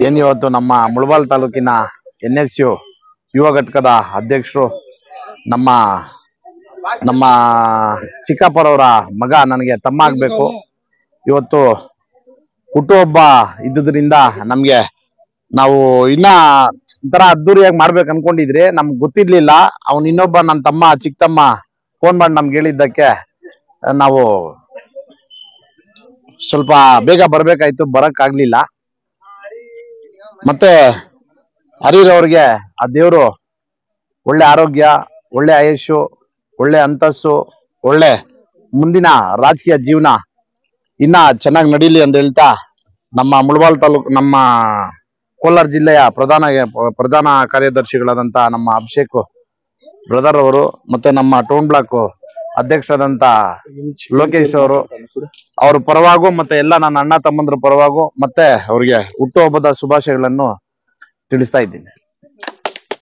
ಏನ್ ಇವತ್ತು ನಮ್ಮ ಮುಳಬಾಲ್ ತಾಲೂಕಿನ NSU ಯುವ ಘಟಕದ ಅಧ್ಯಕ್ಷರು ನಮ್ಮ ನಮ್ಮ ಚಿಕ್ಕಪ್ಪರವರ ಮಗ ನನಗೆ ತಮ್ಮ ಆಗ್ಬೇಕು. ಇವತ್ತು ಹುಟ್ಟುಹಬ್ಬ ಇದ್ದುದರಿಂದ ನಮ್ಗೆ ನಾವು ಇನ್ನ ಒಂಥರ ಅದ್ದೂರಿಯಾಗಿ ಮಾಡ್ಬೇಕು ಅನ್ಕೊಂಡಿದ್ರೆ ನಮ್ಗೆ ಗೊತ್ತಿರ್ಲಿಲ್ಲ. ಅವ್ನು ಇನ್ನೊಬ್ಬ ನನ್ನ ತಮ್ಮ ಚಿಕ್ಕ ತಮ್ಮ ಫೋನ್ ಮಾಡಿ ನಮ್ಗೆ ಹೇಳಿದ್ದಕ್ಕೆ ನಾವು ಸ್ವಲ್ಪ ಬೇಗ ಬರ್ಬೇಕಾಯ್ತು, ಬರಕ್ ಆಗ್ಲಿಲ್ಲ. ಮತ್ತೆ ಹರೀರ್ ಅವ್ರಿಗೆ ಆ ದೇವ್ರು ಒಳ್ಳೆ ಆರೋಗ್ಯ, ಒಳ್ಳೆ ಆಯುಷು, ಒಳ್ಳೆ ಅಂತಸ್ಸು, ಒಳ್ಳೆ ಮುಂದಿನ ರಾಜಕೀಯ ಜೀವನ ಇನ್ನ ಚೆನ್ನಾಗಿ ನಡೀಲಿ ಅಂತ ಹೇಳ್ತಾ, ನಮ್ಮ ಮುಳಬಾಲ್ ತಾಲೂಕು, ನಮ್ಮ ಕೋಲಾರ ಜಿಲ್ಲೆಯ ಪ್ರಧಾನ ಕಾರ್ಯದರ್ಶಿಗಳಾದಂತ ನಮ್ಮ ಅಭಿಷೇಕ್ ಬ್ರದರ್ ಅವರು, ಮತ್ತೆ ನಮ್ಮ ಟೌನ್ ಬ್ಲಾಕ್ ಅಧ್ಯಕ್ಷರಾದಂತ ಲೋಕೇಶ್ ಅವರು, ಅವ್ರ ಪರವಾಗೂ ಮತ್ತೆ ಎಲ್ಲ ನನ್ನ ಅಣ್ಣ ತಮ್ಮಂದ್ರ ಪರವಾಗೂ ಮತ್ತೆ ಅವ್ರಿಗೆ ಹುಟ್ಟುಹಬ್ಬದ ಶುಭಾಶಯಗಳನ್ನು ತಿಳಿಸ್ತಾ ಇದ್ದೀನಿ.